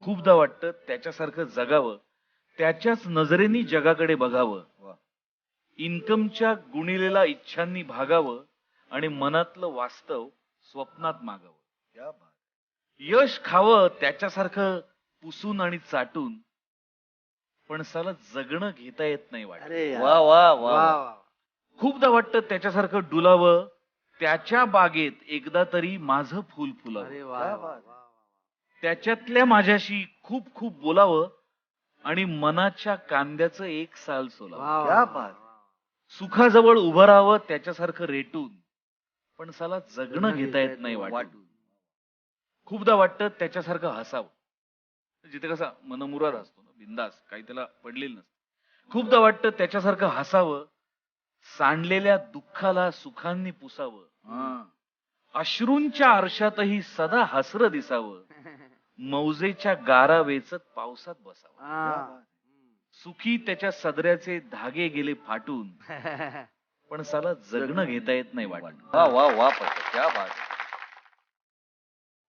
खूपदा वाटतं त्याच्यासारखं जगावं, त्याच्याच नजरेने जगाकडे बघावं. इन्कमच्या गुणिलेला इच्छांनी भागावं आणि मनातलं वास्तव स्वप्नात मागावं. यश खावं त्याच्यासारखं पुसून आणि चाटून, पण साला जगणं घेता येत नाही वाटत. वा वा वा. खूपदा वाटतं त्याच्यासारखं डुलावं, त्याच्या बागेत एकदा तरी माझं फुल फुलावं. त्याच्यातल्या माझ्याशी खूप खूप बोलावं आणि मनाच्या कांद्याचं एक साल सोलावं. सुखाजवळ उभं राहावं त्याच्यासारखं रेटून, पण साला जगणं घेता येत नाही वाटून. खूपदा वाटतं त्याच्यासारखं हसावं, जिथे कसा मनमुराद असतो ना, बिंदास, काही त्याला पडलेलं नसतं. खूपदा वाटतं त्याच्यासारखं हसावं, सांडलेल्या दुःखाला सुखांनी पुसावं. अश्रूंच्या आरशातही सदा हसरं दिसावं. मौजेच्या गारा वेचत पावसात बसावं. सुखी त्याच्या सदऱ्याचे धागे गेले फाटून, पण साला जगणं घेता येत नाही वाटून. वा वा वा. क्या बात.